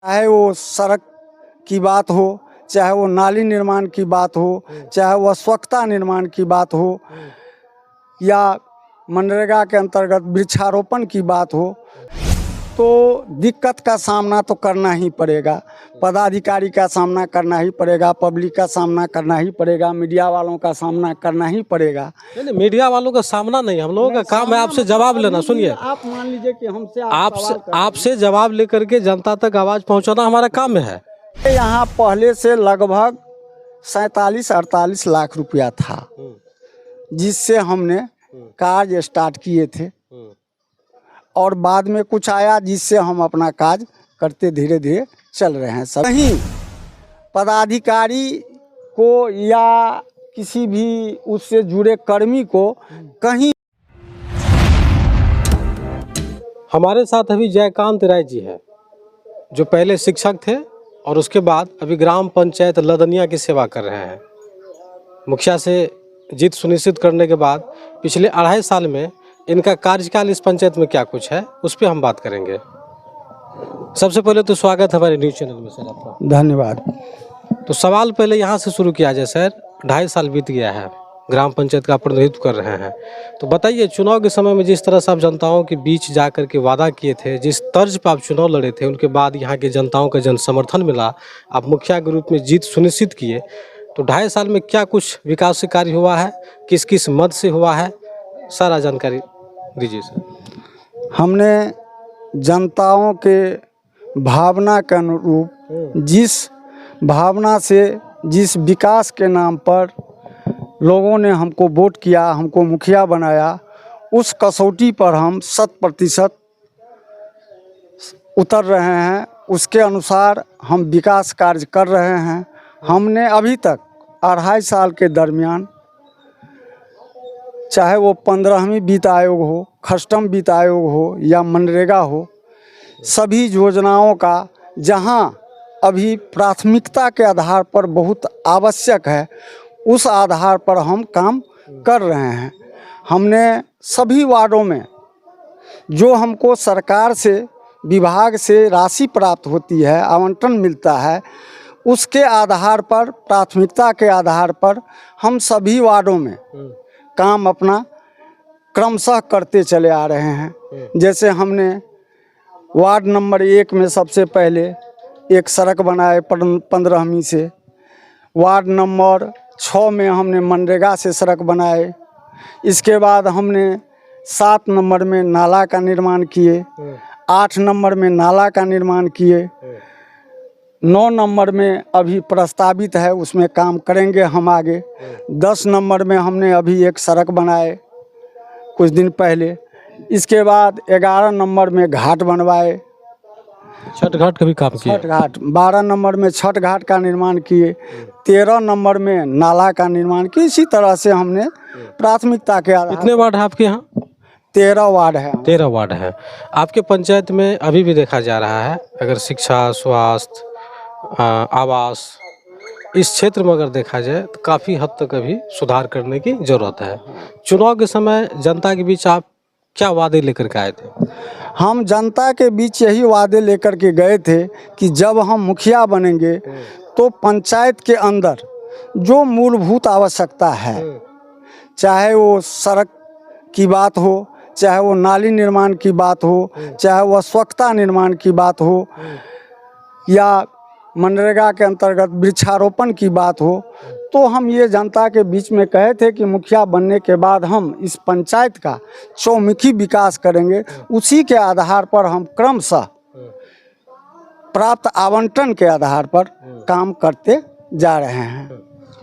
चाहे वो सड़क की बात हो, चाहे वो नाली निर्माण की बात हो, चाहे वो स्वच्छता निर्माण की बात हो, या मनरेगा के अंतर्गत वृक्षारोपण की बात हो, तो दिक्कत का सामना तो करना ही पड़ेगा। पदाधिकारी का सामना करना ही पड़ेगा, पब्लिक का सामना करना ही पड़ेगा, मीडिया वालों का सामना करना ही पड़ेगा। नहीं, मीडिया वालों का सामना नहीं, हम लोगों का काम है आपसे जवाब लेना। सुनिए, आप मान लीजिए कि हमसे आपसे जवाब लेकर के जनता तक आवाज पहुंचाना हमारा काम है। यहाँ पहले से लगभग 47-48 लाख रुपया था, जिससे हमने कार्य स्टार्ट किए थे, और बाद में कुछ आया जिससे हम अपना काज करते धीरे धीरे चल रहे हैं। सब कहीं पदाधिकारी को या किसी भी उससे जुड़े कर्मी को कहीं। हमारे साथ अभी जयकांत राय जी है, जो पहले शिक्षक थे और उसके बाद अभी ग्राम पंचायत लदनिया की सेवा कर रहे हैं। मुखिया से जीत सुनिश्चित करने के बाद पिछले 2.5 साल में इनका कार्यकाल इस पंचायत में क्या कुछ है, उस पर हम बात करेंगे। सबसे पहले तो स्वागत है हमारे न्यूज़ चैनल में सर आपका। धन्यवाद। तो सवाल पहले यहाँ से शुरू किया जाए सर, 2.5 साल बीत गया है, ग्राम पंचायत का प्रतिनिधित्व कर रहे हैं, तो बताइए चुनाव के समय में जिस तरह से आप जनताओं के बीच जा कर के वादा किए थे, जिस तर्ज पर आप चुनाव लड़े थे, उनके बाद यहाँ के जनताओं का जन समर्थन मिला, आप मुखिया के रूप में जीत सुनिश्चित किए, तो 2.5 साल में क्या कुछ विकास कार्य हुआ है, किस किस मद से हुआ है, सारा जानकारी दीजिए सर। हमने जनताओं के भावना के अनुरूप, जिस भावना से, जिस विकास के नाम पर लोगों ने हमको वोट किया, हमको मुखिया बनाया, उस कसौटी पर हम 100% उतर रहे हैं। उसके अनुसार हम विकास कार्य कर रहे हैं। हमने अभी तक 2.5 साल के दरमियान, चाहे वो 15वीं वित्त आयोग हो, खष्टम वित्त आयोग हो या मनरेगा हो, सभी योजनाओं का जहां अभी प्राथमिकता के आधार पर बहुत आवश्यक है, उस आधार पर हम काम कर रहे हैं। हमने सभी वार्डों में जो हमको सरकार से, विभाग से राशि प्राप्त होती है, आवंटन मिलता है, उसके आधार पर, प्राथमिकता के आधार पर हम सभी वार्डों में काम अपना क्रमशः करते चले आ रहे हैं। जैसे हमने वार्ड नंबर 1 में सबसे पहले एक सड़क बनाए 15वीं से, वार्ड नंबर 6 में हमने मनरेगा से सड़क बनाए, इसके बाद हमने 7 नंबर में नाला का निर्माण किए, 8 नंबर में नाला का निर्माण किए, 9 नंबर में अभी प्रस्तावित है, उसमें काम करेंगे हम आगे। 10 नंबर में हमने अभी एक सड़क बनाए कुछ दिन पहले, इसके बाद 11 नंबर में घाट बनवाए, छठ घाट का भी काम किया, छठ घाट। 12 नंबर में छठ घाट का निर्माण किए, 13 नंबर में नाला का निर्माण किए। इसी तरह से हमने प्राथमिकता के आधार। कितने वार्ड है आपके यहाँ? 13 वार्ड है। 13 वार्ड है आपके पंचायत में। अभी भी देखा जा रहा है, अगर शिक्षा, स्वास्थ्य, आवास, इस क्षेत्र में अगर देखा जाए तो काफ़ी हद तक अभी सुधार करने की ज़रूरत है। चुनाव के समय जनता के बीच आप क्या वादे लेकर के आए थे? हम जनता के बीच यही वादे लेकर के गए थे कि जब हम मुखिया बनेंगे तो पंचायत के अंदर जो मूलभूत आवश्यकता है, चाहे वो सड़क की बात हो, चाहे वो नाली निर्माण की बात हो, चाहे वो स्वच्छता निर्माण की बात हो, या मनरेगा के अंतर्गत वृक्षारोपण की बात हो, तो हम ये जनता के बीच में कहे थे कि मुखिया बनने के बाद हम इस पंचायत का चौमुखी विकास करेंगे। उसी के आधार पर हम क्रमशः प्राप्त आवंटन के आधार पर काम करते जा रहे हैं।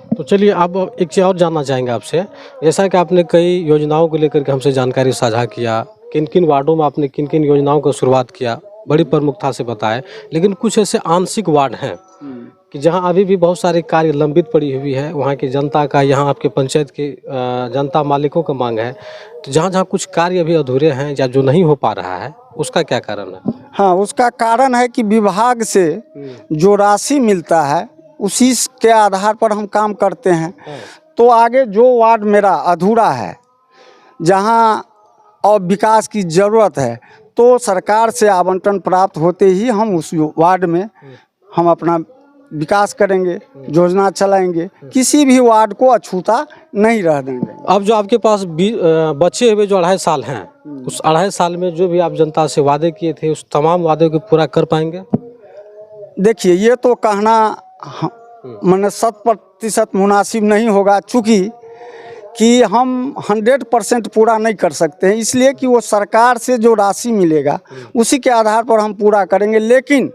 तो चलिए, अब एक चीज़ और जानना चाहेंगे आपसे। जैसा कि आपने कई योजनाओं को लेकर के हमसे जानकारी साझा किया, किन किन वार्डों में आपने किन किन योजनाओं को शुरुआत किया, बड़ी प्रमुखता से बताए, लेकिन कुछ ऐसे आंशिक वार्ड हैं कि जहां अभी भी बहुत सारे कार्य लंबित पड़ी हुई है, वहां की जनता का, यहाँ आपके पंचायत के जनता मालिकों का मांग है, तो जहां जहां कुछ कार्य अभी अधूरे हैं या जो नहीं हो पा रहा है, उसका क्या कारण है? हाँ, उसका कारण है कि विभाग से जो राशि मिलता है उसी के आधार पर हम काम करते हैं। तो आगे जो वार्ड मेरा अधूरा है, जहाँ और विकास की ज़रूरत है, तो सरकार से आवंटन प्राप्त होते ही हम उस वार्ड में हम अपना विकास करेंगे, योजना चलाएंगे, किसी भी वार्ड को अछूता नहीं रह देंगे। अब जो आपके पास बचे हुए जो 2.5 साल हैं, उस 2.5 साल में जो भी आप जनता से वादे किए थे उस तमाम वादे को पूरा कर पाएंगे? देखिए, ये तो कहना मैंने 100% मुनासिब नहीं होगा, चूँकि कि हम 100% पूरा नहीं कर सकते हैं, इसलिए कि वो सरकार से जो राशि मिलेगा उसी के आधार पर हम पूरा करेंगे। लेकिन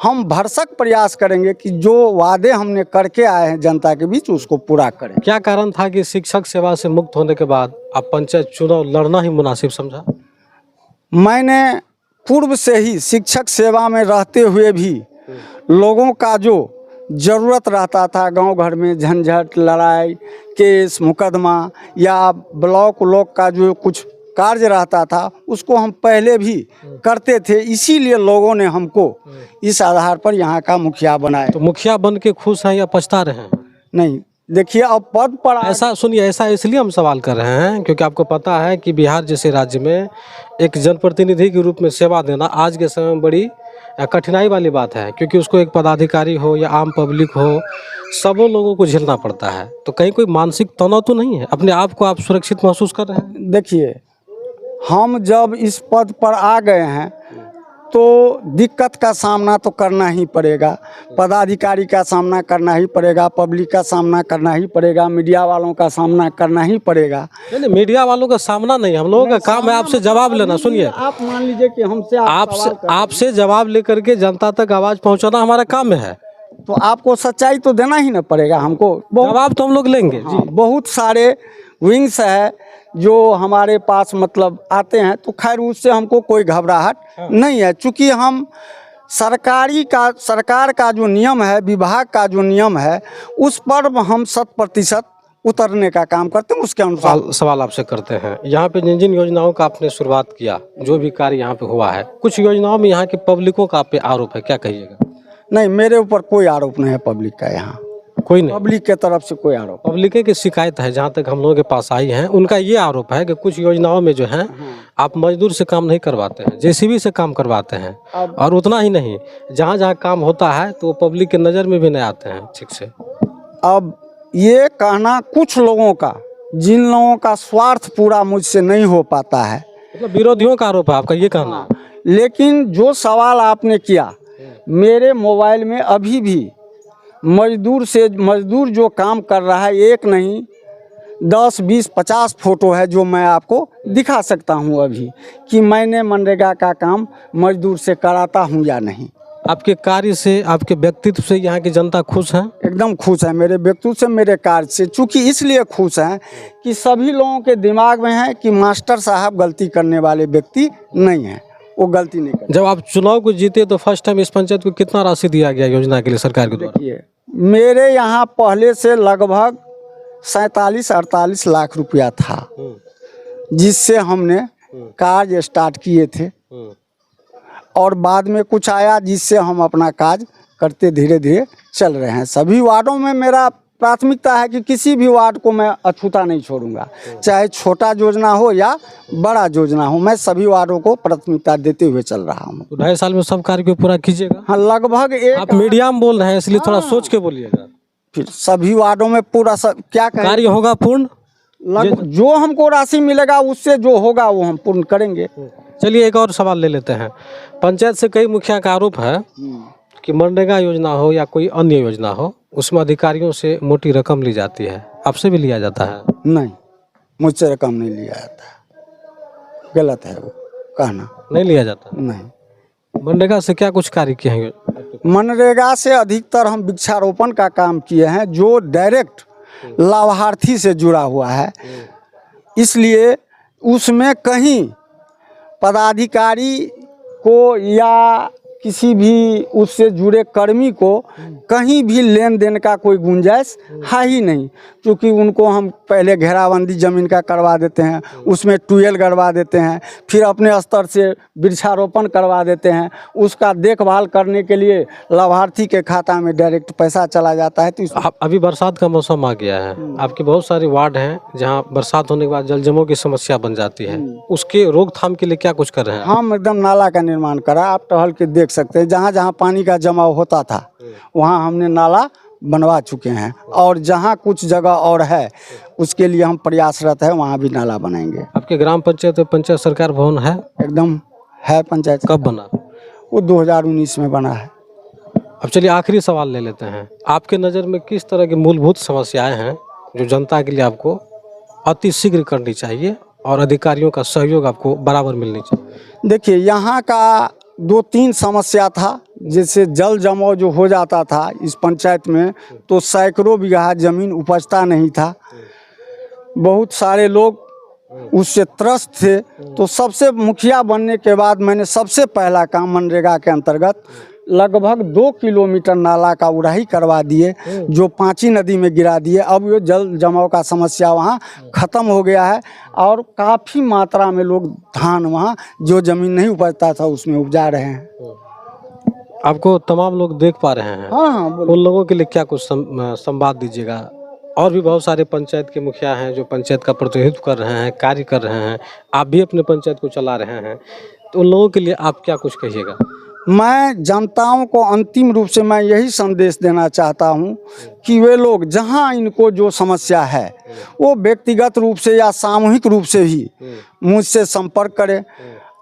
हम भरसक प्रयास करेंगे कि जो वादे हमने करके आए हैं जनता के बीच उसको पूरा करें। क्या कारण था कि शिक्षक सेवा से मुक्त होने के बाद आप पंचायत चुनाव लड़ना ही मुनासिब समझा? मैंने पूर्व से ही शिक्षक सेवा में रहते हुए भी लोगों का जो ज़रूरत रहता था, गांव घर में झंझट, लड़ाई, केस, मुकदमा या ब्लॉक का जो कुछ कार्य रहता था उसको हम पहले भी करते थे, इसीलिए लोगों ने हमको इस आधार पर यहाँ का मुखिया बनाया। तो मुखिया बन के खुश हैं या पछता रहे हैं? नहीं, देखिए, अब पद पर ऐसा सुनिए, ऐसा इसलिए हम सवाल कर रहे हैं क्योंकि आपको पता है कि बिहार जैसे राज्य में एक जनप्रतिनिधि के रूप में सेवा देना आज के समय में बड़ी कठिनाई वाली बात है, क्योंकि उसको एक पदाधिकारी हो या आम पब्लिक हो, सबों लोगों को झेलना पड़ता है। तो कहीं कोई मानसिक तनाव तो नहीं है? अपने आप को आप सुरक्षित महसूस कर रहे हैं? देखिए, हम जब इस पद पर आ गए हैं तो दिक्कत का सामना तो करना ही पड़ेगा, पदाधिकारी का सामना करना ही पड़ेगा, पब्लिक का सामना करना ही पड़ेगा, मीडिया वालों का सामना करना ही पड़ेगा। नहीं, मीडिया वालों का सामना नहीं, हम लोगों का काम है आपसे जवाब लेना। सुनिए, आप मान लीजिए कि हमसे आपसे जवाब लेकर के जनता तक आवाज़ पहुंचाना हमारा काम है, तो आपको सच्चाई तो देना ही ना पड़ेगा हमको। जवाब तो हम लोग लेंगे जी। बहुत सारे विंग्स है जो हमारे पास मतलब आते हैं, तो खैर उससे हमको कोई घबराहट नहीं है, चूँकि हम सरकार का जो नियम है, विभाग का जो नियम है, उस पर हम 100% उतरने का काम करते हैं। उसके अनुसार सवाल आपसे करते हैं, यहाँ पे जिन जिन योजनाओं का आपने शुरुआत किया, जो भी कार्य यहाँ पे हुआ है, कुछ योजनाओं में यहाँ के पब्लिकों का आप पे आरोप है, क्या कहिएगा? नहीं, मेरे ऊपर कोई आरोप नहीं है पब्लिक का, यहाँ कोई नहीं, पब्लिक के तरफ से कोई आरोप। पब्लिक की शिकायत है, जहाँ तक हम लोगों के पास आई है, उनका ये आरोप है कि कुछ योजनाओं में जो है आप मजदूर से काम नहीं करवाते हैं, जेसीबी से काम करवाते हैं, और उतना ही नहीं, जहाँ जहाँ काम होता है तो वो पब्लिक के नज़र में भी नहीं आते हैं ठीक से। अब ये कहना कुछ लोगों का, जिन लोगों का स्वार्थ पूरा मुझसे नहीं हो पाता है, मतलब विरोधियों का आरोप है आपका, ये कहना। लेकिन जो सवाल आपने किया, मेरे मोबाइल में अभी भी मजदूर जो काम कर रहा है, एक नहीं 10, 20, 50 फोटो है जो मैं आपको दिखा सकता हूं अभी, कि मैंने मनरेगा का काम मजदूर से कराता हूं या नहीं। आपके कार्य से, आपके व्यक्तित्व से यहाँ की जनता खुश है? एकदम खुश है मेरे व्यक्तित्व से, मेरे कार्य से। चूँकि इसलिए खुश हैं कि सभी लोगों के दिमाग में है कि मास्टर साहब गलती करने वाले व्यक्ति नहीं हैं, वो गलती नहीं करते। जब आप चुनाव को जीते तो फर्स्ट टाइम इस पंचायत को कितना राशि दिया गया योजना के लिए सरकार के द्वारा? देखिए, मेरे यहाँ पहले से लगभग 47-48 लाख रुपया था, जिससे हमने कार्य स्टार्ट किए थे, और बाद में कुछ आया जिससे हम अपना काज करते धीरे धीरे चल रहे हैं। सभी वार्डों में मेरा प्राथमिकता है कि किसी भी वार्ड को मैं अछूता नहीं छोड़ूंगा, चाहे छोटा योजना हो या बड़ा योजना हो, मैं सभी वार्डों को प्राथमिकता देते हुए चल रहा हूँ। तो 2.5 साल में सब कार्य को पूरा कीजिएगा? हाँ, लगभग एक। आप मीडिया में बोल रहे हैं इसलिए थोड़ा सोच के बोलिएगा। फिर सभी वार्डों में पूरा क्या कार्य होगा पूर्ण? जो हमको राशि मिलेगा उससे जो होगा वो हम पूर्ण करेंगे। चलिए एक और सवाल ले लेते हैं। पंचायत से कई मुखिया का आरोप है कि मनरेगा योजना हो या कोई अन्य योजना हो, उसमें अधिकारियों से मोटी रकम ली जाती है, आपसे भी लिया जाता है? नहीं, मुझसे रकम नहीं लिया जाता है, गलत है वो कहना। नहीं लिया जाता? नहीं। मनरेगा से क्या कुछ कार्य किए हैं? मनरेगा से अधिकतर हम वृक्षारोपण का काम किए हैं, जो डायरेक्ट लाभार्थी से जुड़ा हुआ है, इसलिए उसमें कहीं पदाधिकारी को या किसी भी उससे जुड़े कर्मी को कहीं भी लेन देन का कोई गुंजाइश है ही नहीं, क्योंकि उनको हम पहले घेराबंदी ज़मीन का करवा देते हैं, उसमें ट्यूबवेल गड़वा देते हैं, फिर अपने स्तर से वृक्षारोपण करवा देते हैं, उसका देखभाल करने के लिए लाभार्थी के खाता में डायरेक्ट पैसा चला जाता है। तो अभी बरसात का मौसम आ गया है, आपके बहुत सारे वार्ड हैं जहाँ बरसात होने के बाद जल जमाव की समस्या बन जाती है, उसके रोकथाम के लिए क्या कुछ कर रहे हैं? हम एकदम नाला का निर्माण करा, आप टहल के देख सकते हैं, जहाँ जहाँ पानी का जमाव होता था वहाँ हमने नाला बनवा चुके हैं, और जहाँ कुछ जगह और है उसके लिए हम प्रयासरत है, वहाँ भी नाला बनाएंगे। आपके ग्राम पंचायत में पंचायत सरकार भवन है? एकदम है। पंचायत कब बना? वो 2019 में बना है। अब चलिए आखिरी सवाल ले लेते हैं, आपके नज़र में किस तरह की मूलभूत समस्याएं हैं जो जनता के लिए आपको अति शीघ्र करनी चाहिए और अधिकारियों का सहयोग आपको बराबर मिलनी चाहिए? देखिए, यहाँ का 2-3 समस्या था, जैसे जल जमाव जो हो जाता था इस पंचायत में, तो सैकड़ों बीघा ज़मीन उपजता नहीं था, बहुत सारे लोग उससे त्रस्त थे। तो सबसे मुखिया बनने के बाद मैंने सबसे पहला काम मनरेगा के अंतर्गत लगभग 2 किलोमीटर नाला का उड़ाही करवा दिए, जो पांची नदी में गिरा दिए। अब ये जल जमाव का समस्या वहाँ ख़त्म हो गया है, और काफ़ी मात्रा में लोग धान वहाँ जो ज़मीन नहीं उपजता था उसमें उपजा रहे हैं। आपको तमाम लोग देख पा रहे हैं, हाँ, उन लोगों के लिए क्या कुछ संवाद दीजिएगा? और भी बहुत सारे पंचायत के मुखिया हैं जो पंचायत का प्रतिनिधित्व कर रहे हैं, कार्य कर रहे हैं, आप भी अपने पंचायत को चला रहे हैं, तो उन लोगों के लिए आप क्या कुछ कहिएगा? मैं जनताओं को अंतिम रूप से मैं यही संदेश देना चाहता हूं कि वे लोग जहां इनको जो समस्या है वो व्यक्तिगत रूप से या सामूहिक रूप से ही मुझसे संपर्क करें,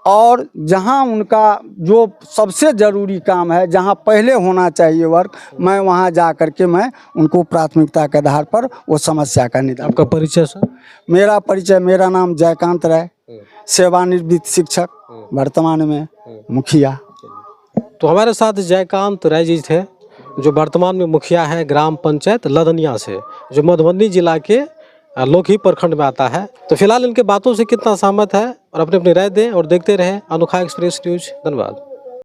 और जहां उनका जो सबसे ज़रूरी काम है, जहां पहले होना चाहिए वर्क, मैं वहां जा कर के मैं उनको प्राथमिकता के आधार पर वो समस्या का निदान। आपका परिचय सर? मेरा नाम जयकांत राय, सेवानिवृत्त शिक्षक, वर्तमान में मुखिया। तो हमारे साथ जयकांत राय जी थे, जो वर्तमान में मुखिया है ग्राम पंचायत लदनिया से, जो मधुबनी जिला के लोकही प्रखंड में आता है। तो फिलहाल इनके बातों से कितना सहमत है और अपनी अपनी राय दें और देखते रहें अनोखा एक्सप्रेस न्यूज। धन्यवाद।